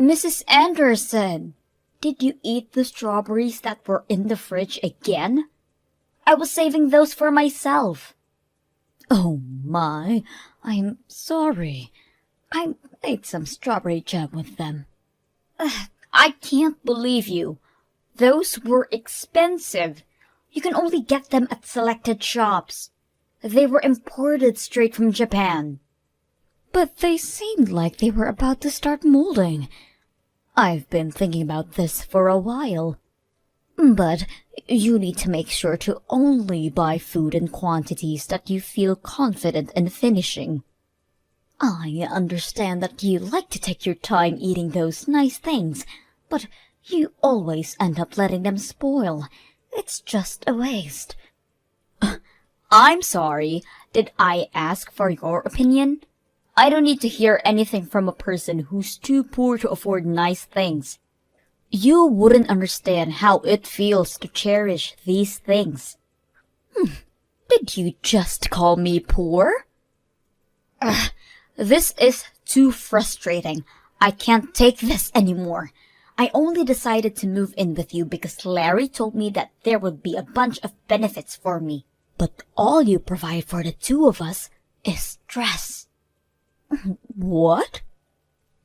Mrs. Anderson, did you eat the strawberries that were in the fridge again? I was saving those for myself. Oh my, I'm sorry. I made some strawberry jam with them. I can't believe you. Those were expensive. You can only get them at selected shops. They were imported straight from Japan. But they seemed like they were about to start molding. I've been thinking about this for a while. But you need to make sure to only buy food in quantities that you feel confident in finishing. I understand that you like to take your time eating those nice things, but you always end up letting them spoil. It's just a waste. I'm sorry. Did I ask for your opinion? I don't need to hear anything from a person who's too poor to afford nice things. You wouldn't understand how it feels to cherish these things. Did you just call me poor? This is too frustrating. I can't take this anymore. I only decided to move in with you because Larry told me that there would be a bunch of benefits for me. But all you provide for the two of us is stress. What?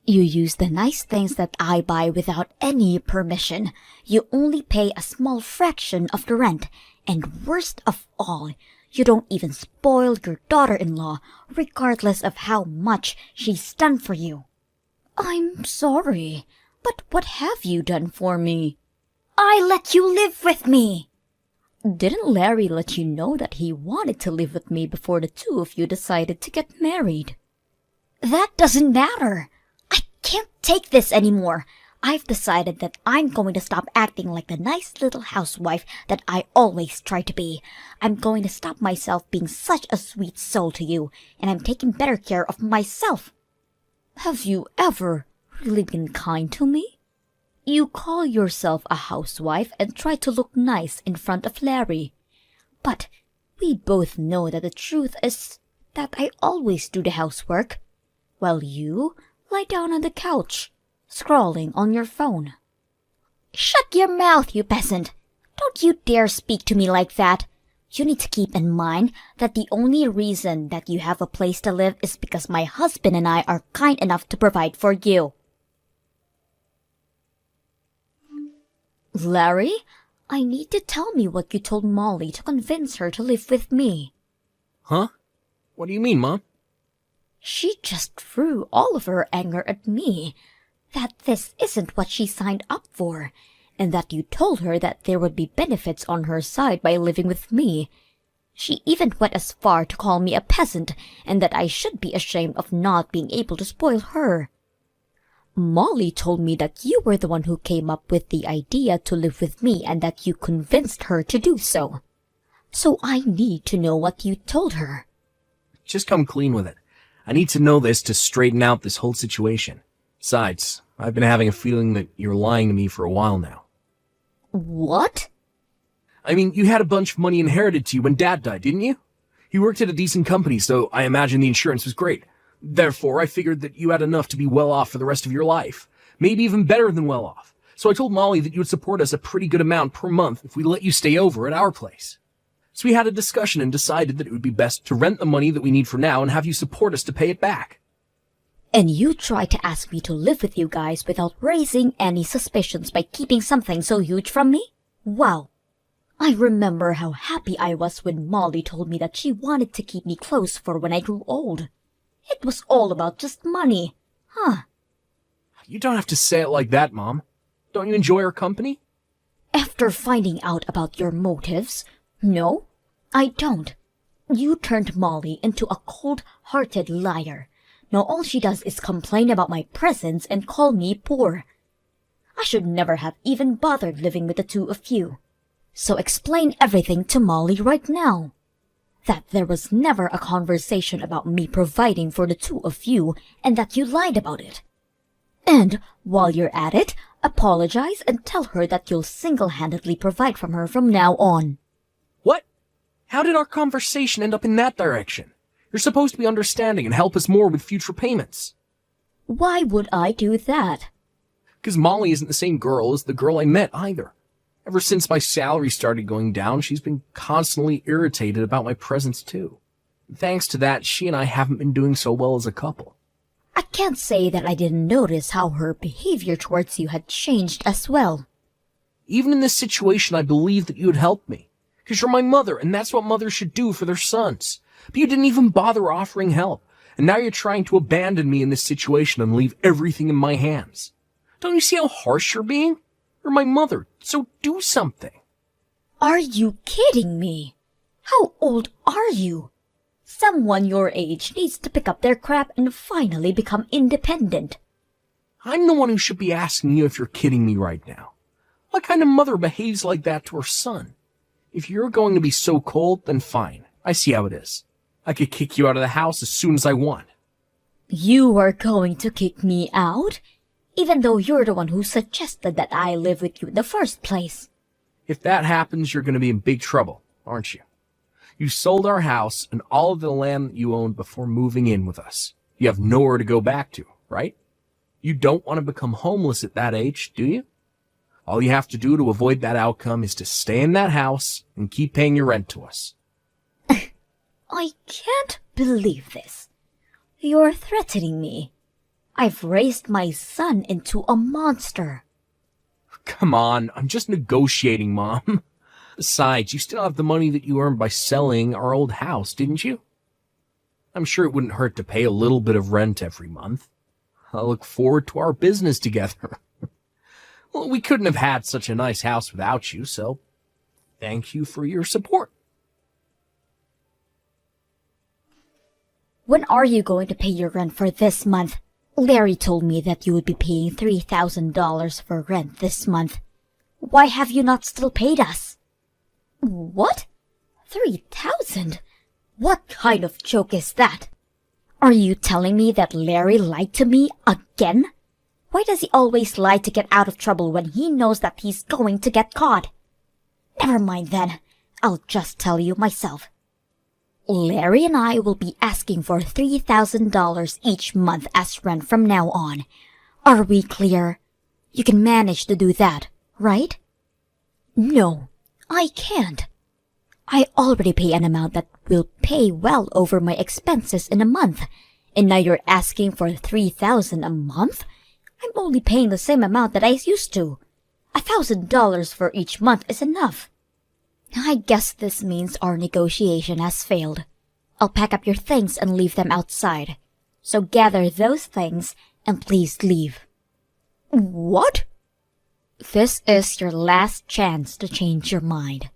You use the nice things that I buy without any permission. You only pay a small fraction of the rent. And worst of all, you don't even spoil your daughter-in-law, regardless of how much she's done for you. I'm sorry, but what have you done for me? I let you live with me. Didn't Larry let you know that he wanted to live with me before the two of you decided to get married? That doesn't matter. I can't take this anymore. I've decided that I'm going to stop acting like the nice little housewife that I always try to be. I'm going to stop myself being such a sweet soul to you, and I'm taking better care of myself. Have you ever really been kind to me? You call yourself a housewife and try to look nice in front of Larry. But we both know that the truth is that I always do the housework, while you lie down on the couch, scrolling on your phone. Shut your mouth, you peasant! Don't you dare speak to me like that. You need to keep in mind that the only reason that you have a place to live is because my husband and I are kind enough to provide for you. Larry, I need to tell me what you told Molly to convince her to live with me. Huh? What do you mean, Mom? She just threw all of her anger at me, that this isn't what she signed up for, and that you told her that there would be benefits on her side by living with me. She even went as far to call me a peasant, and that I should be ashamed of not being able to spoil her. Molly told me that you were the one who came up with the idea to live with me and that you convinced her to do so. So I need to know what you told her. Just come clean with it. I need to know this to straighten out this whole situation. Besides, I've been having a feeling that you're lying to me for a while now. What? I mean, you had a bunch of money inherited to you when Dad died, didn't you? He worked at a decent company, so I imagine the insurance was great. Therefore, I figured that you had enough to be well off for the rest of your life. Maybe even better than well off. So I told Molly that you would support us a pretty good amount per month if we let you stay over at our place. So we had a discussion and decided that it would be best to rent the money that we need for now and have you support us to pay it back. And you tried to ask me to live with you guys without raising any suspicions by keeping something so huge from me? Wow. I remember how happy I was when Molly told me that she wanted to keep me close for when I grew old. It was all about just money, huh? You don't have to say it like that, Mom. Don't you enjoy our company? After finding out about your motives, no, I don't. You turned Molly into a cold-hearted liar. Now all she does is complain about my presence and call me poor. I should never have even bothered living with the two of you. So explain everything to Molly right now. That there was never a conversation about me providing for the two of you and that you lied about it. And while you're at it, apologize and tell her that you'll single-handedly provide for her from now on. What? How did our conversation end up in that direction? You're supposed to be understanding and help us more with future payments. Why would I do that? Because Molly isn't the same girl as the girl I met either. Ever since my salary started going down, she's been constantly irritated about my presence too. Thanks to that, she and I haven't been doing so well as a couple. I can't say that I didn't notice how her behavior towards you had changed as well. Even in this situation, I believed that you would help me. Because you're my mother, and that's what mothers should do for their sons. But you didn't even bother offering help. And now you're trying to abandon me in this situation and leave everything in my hands. Don't you see how harsh you're being? You're my mother, so do something. Are you kidding me? How old are you? Someone your age needs to pick up their crap and finally become independent. I'm the one who should be asking you if you're kidding me right now. What kind of mother behaves like that to her son? If you're going to be so cold, then fine. I see how it is. I could kick you out of the house as soon as I want. You are going to kick me out? Even though you're the one who suggested that I live with you in the first place. If that happens, you're going to be in big trouble, aren't you? You sold our house and all of the land that you owned before moving in with us. You have nowhere to go back to, right? You don't want to become homeless at that age, do you? All you have to do to avoid that outcome is to stay in that house and keep paying your rent to us. I can't believe this. You're threatening me. I've raised my son into a monster. Come on, I'm just negotiating, Mom. Besides, you still have the money that you earned by selling our old house, didn't you? I'm sure it wouldn't hurt to pay a little bit of rent every month. I look forward to our business together. Well, we couldn't have had such a nice house without you, so thank you for your support. When are you going to pay your rent for this month? Larry told me that you would be paying $3,000 for rent this month. Why have you not still paid us? What? 3,000? What kind of joke is that? Are you telling me that Larry lied to me again? Why does he always lie to get out of trouble when he knows that he's going to get caught? Never mind then. I'll just tell you myself. Larry and I will be asking for $3,000 each month as rent from now on. Are we clear? You can manage to do that, right? No, I can't. I already pay an amount that will pay well over my expenses in a month, and now you're asking for $3,000 a month? I'm only paying the same amount that I used to. $1,000 for each month is enough. I guess this means our negotiation has failed. I'll pack up your things and leave them outside. So gather those things and please leave. What? This is your last chance to change your mind.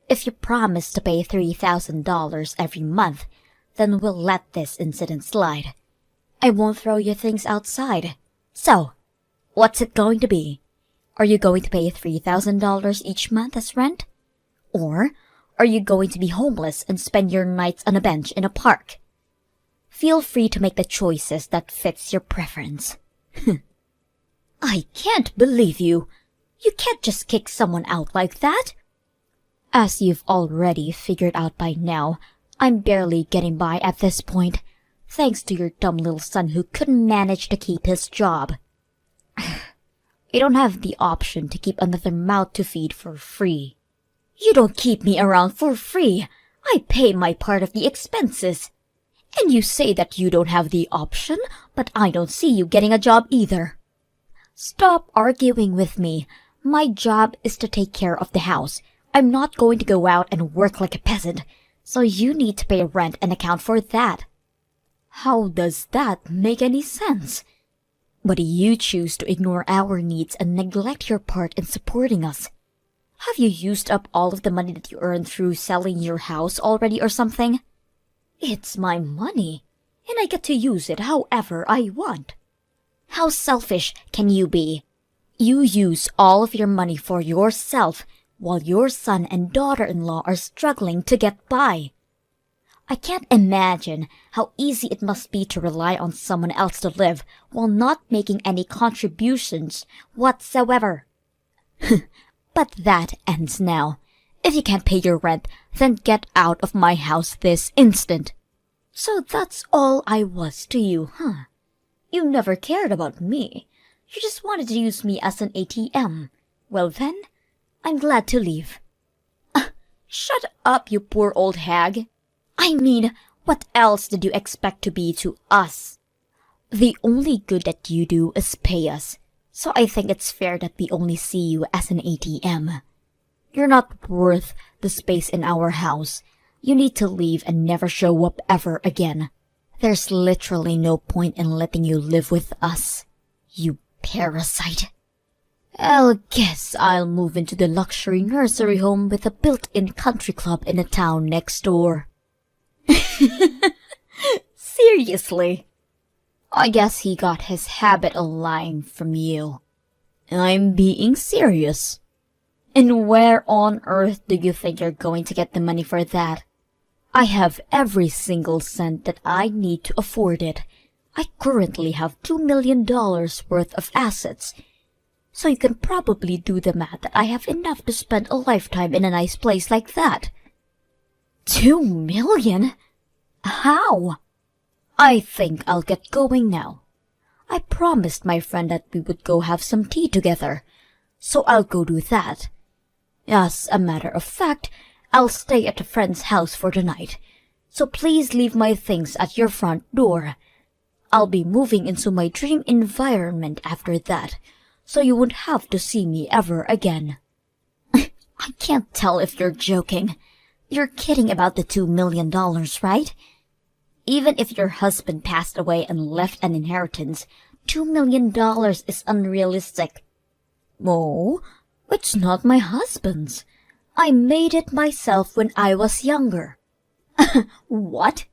If you promise to pay $3,000 every month, then we'll let this incident slide. I won't throw your things outside. So, what's it going to be? Are you going to pay $3,000 each month as rent? Or are you going to be homeless and spend your nights on a bench in a park? Feel free to make the choices that fits your preference. I can't believe you. You can't just kick someone out like that. As you've already figured out by now, I'm barely getting by at this point, thanks to your dumb little son who couldn't manage to keep his job. You don't have the option to keep another mouth to feed for free. You don't keep me around for free. I pay my part of the expenses. And you say that you don't have the option, but I don't see you getting a job either. Stop arguing with me. My job is to take care of the house. I'm not going to go out and work like a peasant, so you need to pay rent and account for that. How does that make any sense? But you choose to ignore our needs and neglect your part in supporting us. Have you used up all of the money that you earned through selling your house already or something? It's my money, and I get to use it however I want. How selfish can you be? You use all of your money for yourself, while your son and daughter-in-law are struggling to get by. I can't imagine how easy it must be to rely on someone else to live while not making any contributions whatsoever. But that ends now. If you can't pay your rent, then get out of my house this instant. So that's all I was to you, huh? You never cared about me. You just wanted to use me as an ATM. Well then, I'm glad to leave. Shut up, you poor old hag. I mean, what else did you expect to be to us? The only good that you do is pay us, so I think it's fair that we only see you as an ATM. You're not worth the space in our house. You need to leave and never show up ever again. There's literally no point in letting you live with us, you parasite. I guess I'll move into the luxury nursery home with a built-in country club in the town next door. Seriously? I guess he got his habit of lying from you. I'm being serious. And where on earth do you think you're going to get the money for that? I have every single cent that I need to afford it. I currently have $2 million worth of assets. So you can probably do the math that I have enough to spend a lifetime in a nice place like that. 2 million? How? I think I'll get going now. I promised my friend that we would go have some tea together, so I'll go do that. As a matter of fact, I'll stay at a friend's house for the night, so please leave my things at your front door. I'll be moving into my dream environment after that, so you won't have to see me ever again. I can't tell if you're joking. You're kidding about the $2 million, right? Even if your husband passed away and left an inheritance, $2 million is unrealistic. Oh, it's not my husband's. I made it myself when I was younger. What?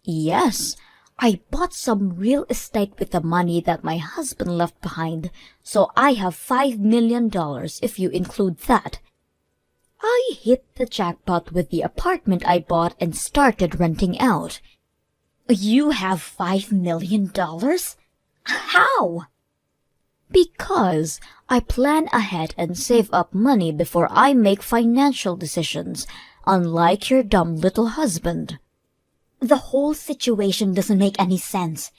Yes, I bought some real estate with the money that my husband left behind, so I have $5 million if you include that. I hit the jackpot with the apartment I bought and started renting out. You have $5 million? How? Because I plan ahead and save up money before I make financial decisions, unlike your dumb little husband. The whole situation doesn't make any sense.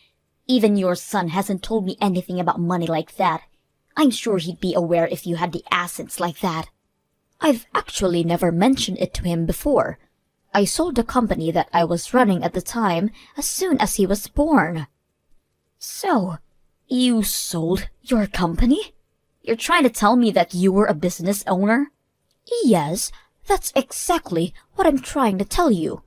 Even your son hasn't told me anything about money like that. I'm sure he'd be aware if you had the assets like that. I've actually never mentioned it to him before. I sold the company that I was running at the time as soon as he was born. So, you sold your company? You're trying to tell me that you were a business owner? Yes, that's exactly what I'm trying to tell you.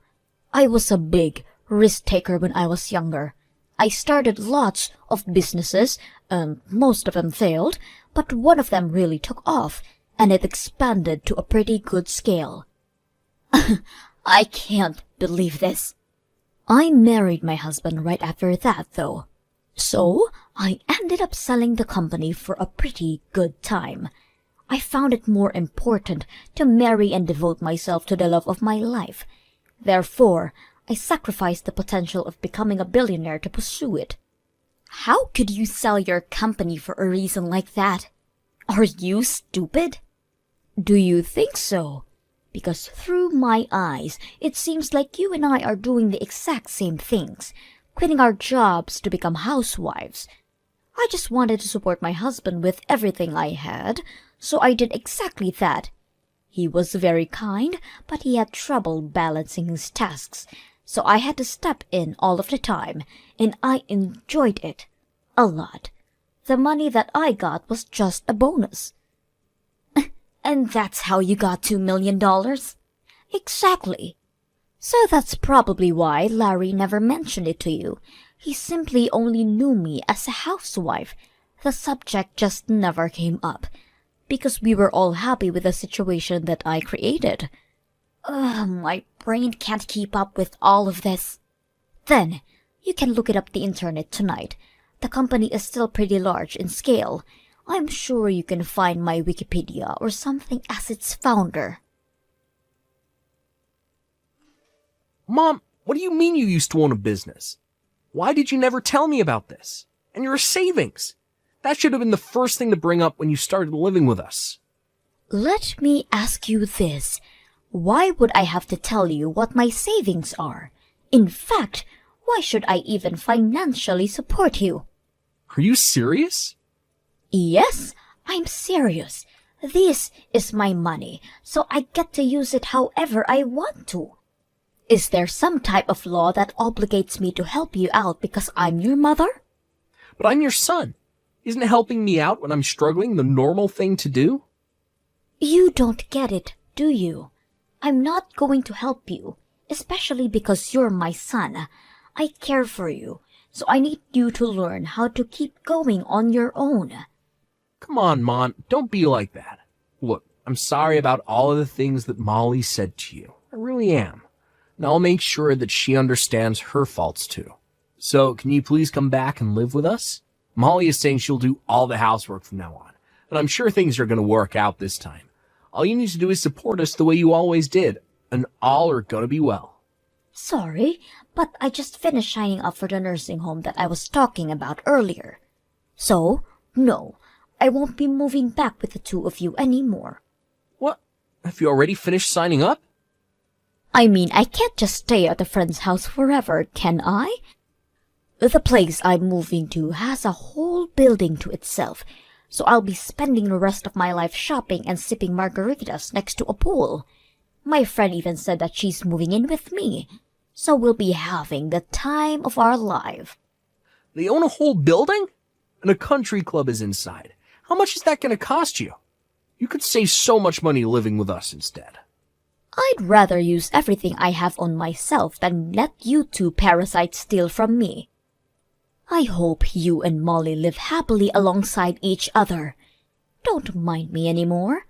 I was a big risk-taker when I was younger. I started lots of businesses, and most of them failed, but one of them really took off, and it expanded to a pretty good scale. I can't believe this. I married my husband right after that, though. So, I ended up selling the company for a pretty good time. I found it more important to marry and devote myself to the love of my life. Therefore, I sacrificed the potential of becoming a billionaire to pursue it. How could you sell your company for a reason like that? Are you stupid? Do you think so? Because through my eyes, it seems like you and I are doing the exact same things, quitting our jobs to become housewives. I just wanted to support my husband with everything I had, so I did exactly that. He was very kind, but he had trouble balancing his tasks, so I had to step in all of the time, and I enjoyed it a lot. The money that I got was just a bonus. And that's how you got $2 million? Exactly. So that's probably why Larry never mentioned it to you. He simply only knew me as a housewife. The subject just never came up, because we were all happy with the situation that I created. My brain can't keep up with all of this. Then, you can look it up the internet tonight. The company is still pretty large in scale. I'm sure you can find my Wikipedia or something as its founder. Mom, what do you mean you used to own a business? Why did you never tell me about this? And your savings? That should have been the first thing to bring up when you started living with us. Let me ask you this. Why would I have to tell you what my savings are? In fact, why should I even financially support you? Are you serious? Yes, I'm serious. This is my money, so I get to use it however I want to. Is there some type of law that obligates me to help you out because I'm your mother? But I'm your son. Isn't helping me out when I'm struggling the normal thing to do? You don't get it, do you? I'm not going to help you, especially because you're my son. I care for you, so I need you to learn how to keep going on your own. Come on, Mon, don't be like that. Look, I'm sorry about all of the things that Molly said to you. I really am. And I'll make sure that she understands her faults too. So, can you please come back and live with us? Molly is saying she'll do all the housework from now on, and I'm sure things are going to work out this time. All you need to do is support us the way you always did, and all are going to be well. Sorry, but I just finished signing up for the nursing home that I was talking about earlier. So, no, I won't be moving back with the two of you anymore. What? Have you already finished signing up? I mean, I can't just stay at a friend's house forever, can I? The place I'm moving to has a whole building to itself, so I'll be spending the rest of my life shopping and sipping margaritas next to a pool. My friend even said that she's moving in with me, so we'll be having the time of our life. They own a whole building? And a country club is inside. How much is that going to cost you? You could save so much money living with us instead. I'd rather use everything I have on myself than let you two parasites steal from me. I hope you and Molly live happily alongside each other. Don't mind me anymore.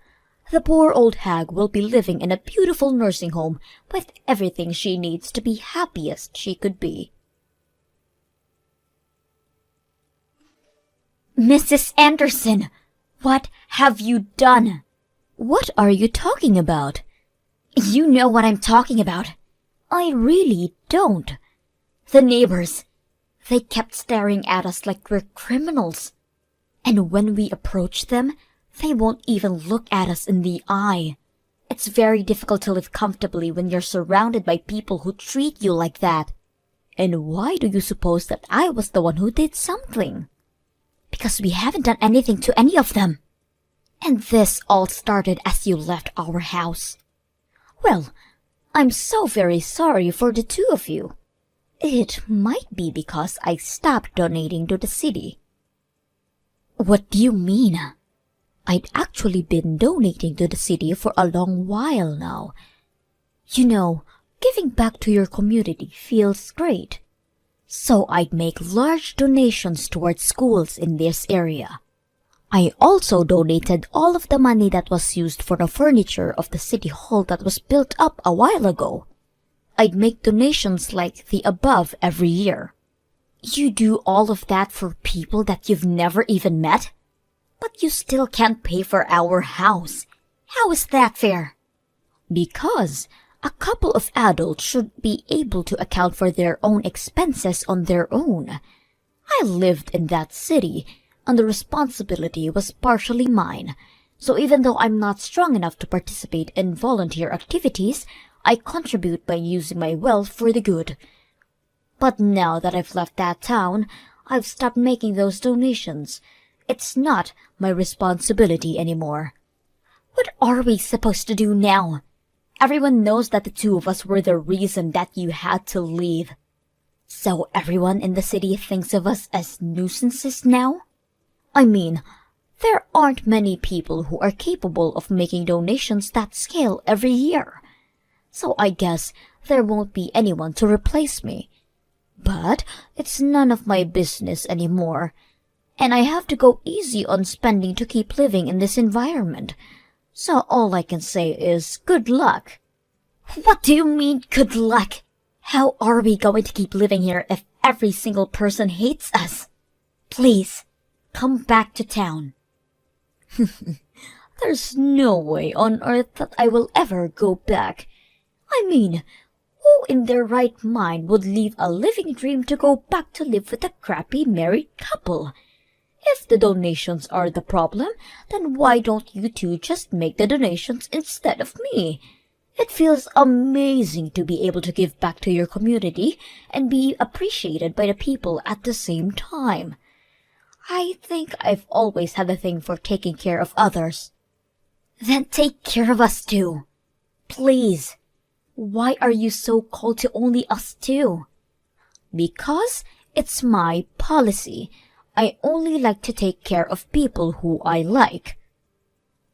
The poor old hag will be living in a beautiful nursing home with everything she needs to be happiest she could be. Mrs. Anderson, what have you done? What are you talking about? You know what I'm talking about. I really don't. The neighbors, they kept staring at us like we're criminals. And when we approach them, they won't even look at us in the eye. It's very difficult to live comfortably when you're surrounded by people who treat you like that. And why do you suppose that I was the one who did something? Because we haven't done anything to any of them. And this all started as you left our house. Well, I'm so very sorry for the two of you. It might be because I stopped donating to the city. What do you mean? I'd actually been donating to the city for a long while now. You know, giving back to your community feels great. So I'd make large donations towards schools in this area. I also donated all of the money that was used for the furniture of the city hall that was built up a while ago. I'd make donations like the above every year. You do all of that for people that you've never even met? But you still can't pay for our house. How is that fair? Because a couple of adults should be able to account for their own expenses on their own. I lived in that city, and the responsibility was partially mine. So even though I'm not strong enough to participate in volunteer activities, I contribute by using my wealth for the good. But now that I've left that town, I've stopped making those donations. It's not my responsibility anymore. What are we supposed to do now? Everyone knows that the two of us were the reason that you had to leave. So everyone in the city thinks of us as nuisances now? I mean, there aren't many people who are capable of making donations that scale every year. So I guess there won't be anyone to replace me. But it's none of my business anymore. And I have to go easy on spending to keep living in this environment. So all I can say is good luck. What do you mean, good luck? How are we going to keep living here if every single person hates us? Please, come back to town. There's no way on earth that I will ever go back. I mean, who in their right mind would leave a living dream to go back to live with a crappy married couple? If the donations are the problem, then why don't you two just make the donations instead of me? It feels amazing to be able to give back to your community and be appreciated by the people at the same time. I think I've always had a thing for taking care of others. Then take care of us too. Please. Why are you so cold to only us two? Because it's my policy. I only like to take care of people who I like.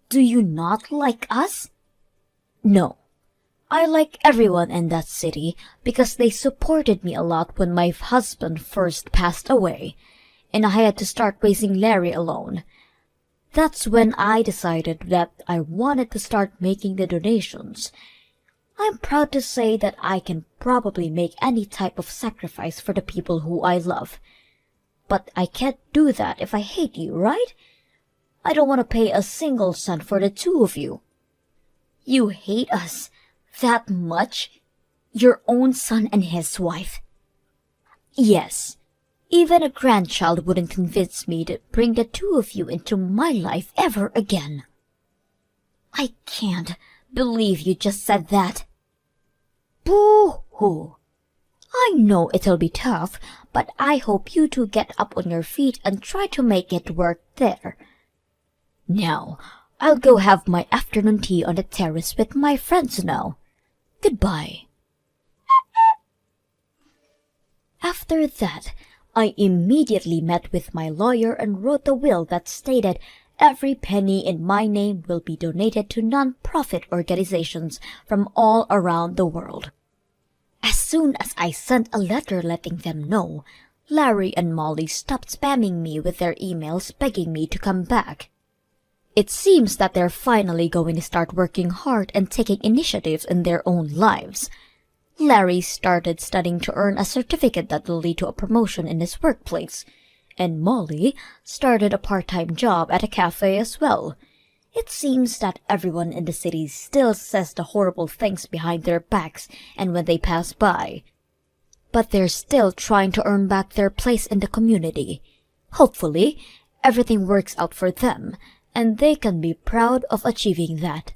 Do you not like us? No. I like everyone in that city because they supported me a lot when my husband first passed away, and I had to start raising Larry alone. That's when I decided that I wanted to start making the donations. I'm proud to say that I can probably make any type of sacrifice for the people who I love. But I can't do that if I hate you, right? I don't want to pay a single cent for the two of you. You hate us that much? Your own son and his wife? Yes. Even a grandchild wouldn't convince me to bring the two of you into my life ever again. I can't believe you just said that. Boo-hoo. I know it'll be tough, but I hope you two get up on your feet and try to make it work there. Now, I'll go have my afternoon tea on the terrace with my friends now. Goodbye. After that, I immediately met with my lawyer and wrote a will that stated every penny in my name will be donated to non-profit organizations from all around the world. As soon as I sent a letter letting them know, Larry and Molly stopped spamming me with their emails begging me to come back. It seems that they're finally going to start working hard and taking initiatives in their own lives. Larry started studying to earn a certificate that will lead to a promotion in his workplace, and Molly started a part-time job at a cafe as well. It seems that everyone in the city still says the horrible things behind their backs and when they pass by. But they're still trying to earn back their place in the community. Hopefully, everything works out for them, and they can be proud of achieving that.